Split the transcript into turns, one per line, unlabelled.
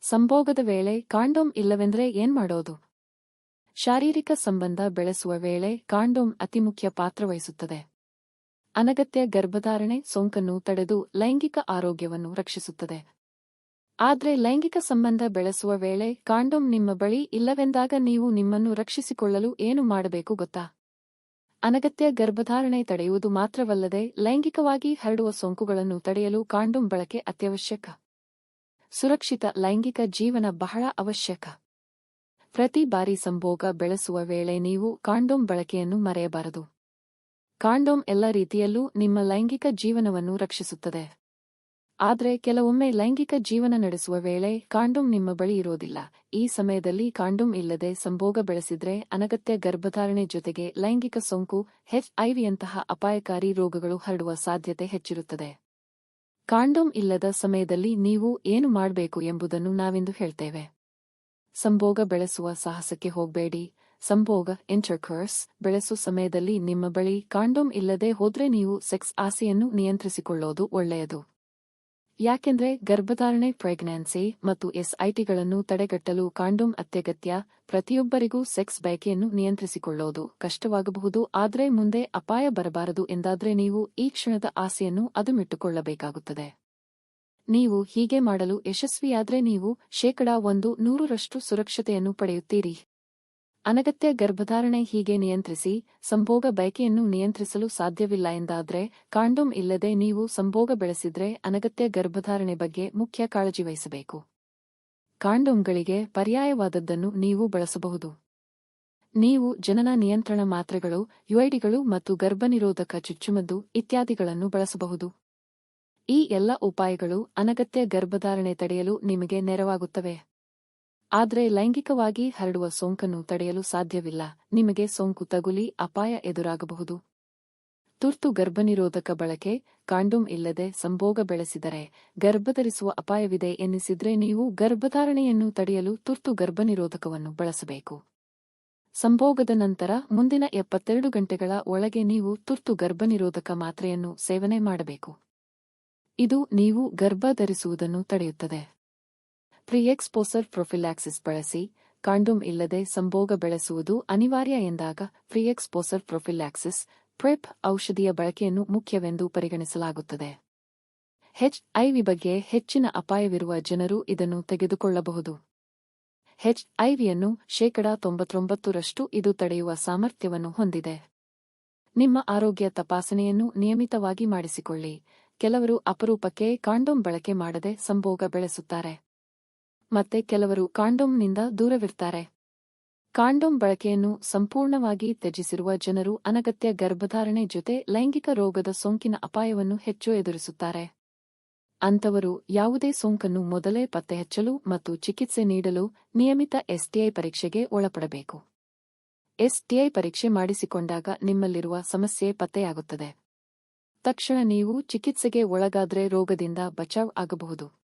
ಸಂಭೋಗದ ವೇಳೆ ಕಾಂಡೋಮ್ ಇಲ್ಲವೆಂದ್ರೆ ಏನ್ ಮಾಡೋದು? ಶಾರೀರಿಕ ಸಂಬಂಧ ಬೆಳೆಸುವ ವೇಳೆ ಕಾಂಡೋಮ್ ಅತಿಮುಖ್ಯ ಪಾತ್ರ ವಹಿಸುತ್ತದೆ. ಅನಗತ್ಯ ಗರ್ಭಧಾರಣೆ ಸೋಂಕನ್ನು ತಡೆದು ಲೈಂಗಿಕ ಆರೋಗ್ಯವನ್ನು ರಕ್ಷಿಸುತ್ತದೆ. ಆದ್ರೆ ಲೈಂಗಿಕ ಸಂಬಂಧ ಬೆಳೆಸುವ ವೇಳೆ ಕಾಂಡೋಮ್ ನಿಮ್ಮ ಬಳಿ ಇಲ್ಲವೆಂದಾಗ ನೀವು ನಿಮ್ಮನ್ನು ರಕ್ಷಿಸಿಕೊಳ್ಳಲು ಏನು ಮಾಡಬೇಕು ಗೊತ್ತಾ? ಅನಗತ್ಯ ಗರ್ಭಧಾರಣೆ ತಡೆಯುವುದು ಮಾತ್ರವಲ್ಲದೆ ಲೈಂಗಿಕವಾಗಿ ಹರಡುವ ಸೋಂಕುಗಳನ್ನು ತಡೆಯಲು ಕಾಂಡೋಮ್ ಬಳಕೆ ಅತ್ಯವಶ್ಯಕ. ಸುರಕ್ಷಿತ ಲೈಂಗಿಕ ಜೀವನ ಬಹಳ ಅವಶ್ಯಕ. ಪ್ರತಿ ಬಾರಿ ಸಂಭೋಗ ಬೆಳೆಸುವ ವೇಳೆ ನೀವು ಕಾಂಡೋಮ್ ಬಳಕೆಯನ್ನು ಮರೆಯಬಾರದು. ಕಾಂಡೋಮ್ ಎಲ್ಲ ರೀತಿಯಲ್ಲೂ ನಿಮ್ಮ ಲೈಂಗಿಕ ಜೀವನವನ್ನು ರಕ್ಷಿಸುತ್ತದೆ. ಆದ್ರೆ ಕೆಲವೊಮ್ಮೆ ಲೈಂಗಿಕ ಜೀವನ ನಡೆಸುವ ವೇಳೆ ಕಾಂಡೋಮ್ ನಿಮ್ಮ ಬಳಿ ಇರೋದಿಲ್ಲ. ಈ ಸಮಯದಲ್ಲಿ ಕಾಂಡೋಮ್ ಇಲ್ಲದೆ ಸಂಭೋಗ ಬೆಳೆಸಿದ್ರೆ ಅನಗತ್ಯ ಗರ್ಭಧಾರಣೆ ಜೊತೆಗೆ ಲೈಂಗಿಕ ಸೋಂಕು HIV ಯಂತಹ ಅಪಾಯಕಾರಿ ರೋಗಗಳು ಹರಡುವ ಸಾಧ್ಯತೆ ಹೆಚ್ಚಿರುತ್ತದೆ. ಕಾಂಡೋಮ್ ಇಲ್ಲದ ಸಮಯದಲ್ಲಿ ನೀವು ಏನು ಮಾಡಬೇಕು ಎಂಬುದನ್ನು ನಾವಿಂದು ಹೇಳ್ತೇವೆ. ಸಂಭೋಗ ಬೆಳೆಸುವ ಸಾಹಸಕ್ಕೆ ಹೋಗಬೇಡಿ. ಸಂಭೋಗ ಇಂಟರ್ಕೋರ್ಸ್ ಬೆಳೆಸೋ ಸಮಯದಲ್ಲಿ ನಿಮ್ಮ ಬಳಿ ಕಾಂಡೋಮ್ ಇಲ್ಲದೆ ಹೋದ್ರೆ ನೀವು ಸೆಕ್ಸ್ ಆಸೆಯನ್ನು ನಿಯಂತ್ರಿಸಿಕೊಳ್ಳೋದು ಒಳ್ಳೆಯದು. ಯಾಕೆಂದ್ರೆ ಗರ್ಭಧಾರಣೆ, ಪ್ರೆಗ್ನೆನ್ಸಿ ಮತ್ತು SITಗಳನ್ನು ತಡೆಗಟ್ಟಲು ಕಾಂಡೋಮ್ ಅತ್ಯಗತ್ಯ. ಪ್ರತಿಯೊಬ್ಬರಿಗೂ ಸೆಕ್ಸ್ ಬಯಕೆಯನ್ನು ನಿಯಂತ್ರಿಸಿಕೊಳ್ಳೋದು ಕಷ್ಟವಾಗಬಹುದು, ಆದ್ರೆ ಮುಂದೆ ಅಪಾಯ ಬರಬಾರದು ಎಂದಾದ್ರೆ ನೀವು ಈ ಕ್ಷಣದ ಆಸೆಯನ್ನು ಅದುಮಿಟ್ಟುಕೊಳ್ಳಬೇಕಾಗುತ್ತದೆ. ನೀವು ಹೀಗೆ ಮಾಡಲು ಯಶಸ್ವಿಯಾದ್ರೆ ನೀವು 100% ಸುರಕ್ಷತೆಯನ್ನು ಪಡೆಯುತ್ತೀರಿ. ಅನಗತ್ಯ ಗರ್ಭಧಾರಣೆ ಹೀಗೆ ನಿಯಂತ್ರಿಸಿ ಸಂಭೋಗ ಬಯಕೆಯನ್ನು ನಿಯಂತ್ರಿಸಲು ಸಾಧ್ಯವಿಲ್ಲ ಎಂದಾದ್ರೆ ಕಾಂಡೋಮ್ ಇಲ್ಲದೆ ನೀವು ಸಂಭೋಗ ಬೆಳೆಸಿದ್ರೆ ಅನಗತ್ಯ ಗರ್ಭಧಾರಣೆ ಬಗ್ಗೆ ಮುಖ್ಯ ಕಾಳಜಿ ವಹಿಸಬೇಕು. ಕಾಂಡೋಮ್ಗಳಿಗೆ ಪರ್ಯಾಯವಾದದ್ದನ್ನು ನೀವು ಬಳಸಬಹುದು. ನೀವು ಜನನ ನಿಯಂತ್ರಣ ಮಾತ್ರೆಗಳು, UIDಗಳು ಮತ್ತು ಗರ್ಭನಿರೋಧಕ ಚುಚ್ಚುಮದ್ದು ಇತ್ಯಾದಿಗಳನ್ನು ಬಳಸಬಹುದು. ಈ ಎಲ್ಲ ಉಪಾಯಗಳು ಅನಗತ್ಯ ಗರ್ಭಧಾರಣೆ ತಡೆಯಲು ನಿಮಗೆ ನೆರವಾಗುತ್ತವೆ. ಆದ್ರೆ ಲೈಂಗಿಕವಾಗಿ ಹರಡುವ ಸೋಂಕನ್ನು ತಡೆಯಲು ಸಾಧ್ಯವಿಲ್ಲ. ನಿಮಗೆ ಸೋಂಕು ತಗುಲಿ ಅಪಾಯ ಎದುರಾಗಬಹುದು. ತುರ್ತು ಗರ್ಭನಿರೋಧಕ ಬಳಕೆ. ಕಾಂಡೋಮ್ ಇಲ್ಲದೆ ಸಂಭೋಗ ಬೆಳೆಸಿದರೆ ಗರ್ಭಧರಿಸುವ ಅಪಾಯವಿದೆ ಎನ್ನಿಸಿದ್ರೆ ನೀವು ಗರ್ಭಧಾರಣೆಯನ್ನು ತಡೆಯಲು ತುರ್ತು ಗರ್ಭನಿರೋಧಕವನ್ನು ಬಳಸಬೇಕು. ಸಂಭೋಗದ ನಂತರ ಮುಂದಿನ 72 ಗಂಟೆಗಳ ಒಳಗೆ ನೀವು ತುರ್ತು ಗರ್ಭನಿರೋಧಕ ಮಾತ್ರೆಯನ್ನು ಸೇವನೆ ಮಾಡಬೇಕು. ಇದು ನೀವು ಗರ್ಭ ಧರಿಸುವುದನ್ನು ತಡೆಯುತ್ತದೆ. ಪ್ರಿ-ಎಕ್ಸ್ಪೋಸರ್ ಪ್ರೊಫಿಲ್ಯಾಕ್ಸಿಸ್ ಬಳಸಿ. ಕಾಂಡೋಮ್ ಇಲ್ಲದೆ ಸಂಭೋಗ ಬೆಳೆಸುವುದು ಅನಿವಾರ್ಯ ಎಂದಾಗ ಪ್ರಿ-ಎಕ್ಸ್ಪೋಸರ್ ಪ್ರೊಫಿಲ್ಯಾಕ್ಸಿಸ್ PrEP ಔಷಧಿಯ ಬಳಕೆಯನ್ನು ಮುಖ್ಯವೆಂದು ಪರಿಗಣಿಸಲಾಗುತ್ತದೆ. HIV ಬಗ್ಗೆ ಹೆಚ್ಚಿನ ಅಪಾಯವಿರುವ ಜನರು ಇದನ್ನು ತೆಗೆದುಕೊಳ್ಳಬಹುದು. HIVಯನ್ನು 99% ಇದು ತಡೆಯುವ ಸಾಮರ್ಥ್ಯವನ್ನು ಹೊಂದಿದೆ. ನಿಮ್ಮ ಆರೋಗ್ಯ ತಪಾಸಣೆಯನ್ನು ನಿಯಮಿತವಾಗಿ ಮಾಡಿಸಿಕೊಳ್ಳಿ. ಕೆಲವರು ಅಪರೂಪಕ್ಕೆ ಕಾಂಡೋಮ್ ಬಳಕೆ ಮಾಡದೆ ಸಂಭೋಗ ಬೆಳೆಸುತ್ತಾರೆ. ಮತ್ತೆ ಕೆಲವರು ಕಾಂಡೋಮ್ನಿಂದ ದೂರವಿರ್ತಾರೆ. ಕಾಂಡೋಮ್ ಬಳಕೆಯನ್ನು ಸಂಪೂರ್ಣವಾಗಿ ತ್ಯಜಿಸಿರುವ ಜನರು ಅನಗತ್ಯ ಗರ್ಭಧಾರಣೆ ಜೊತೆ ಲೈಂಗಿಕ ರೋಗದ ಸೋಂಕಿನ ಅಪಾಯವನ್ನು ಹೆಚ್ಚು ಎದುರಿಸುತ್ತಾರೆ. ಅಂತವರು ಯಾವುದೇ ಸೋಂಕನ್ನು ಮೊದಲೇ ಪತ್ತೆಹಚ್ಚಲು ಮತ್ತು ಚಿಕಿತ್ಸೆ ನೀಡಲು ನಿಯಮಿತ STI ಪರೀಕ್ಷೆಗೆ ಒಳಪಡಬೇಕು. STI ಪರೀಕ್ಷೆ ಮಾಡಿಸಿಕೊಂಡಾಗ ನಿಮ್ಮಲ್ಲಿರುವ ಸಮಸ್ಯೆ ಪತ್ತೆಯಾಗುತ್ತದೆ. ತಕ್ಷಣ ನೀವು ಚಿಕಿತ್ಸೆಗೆ ಒಳಗಾದ್ರೆ ರೋಗದಿಂದ ಬಚಾವ್ ಆಗಬಹುದು.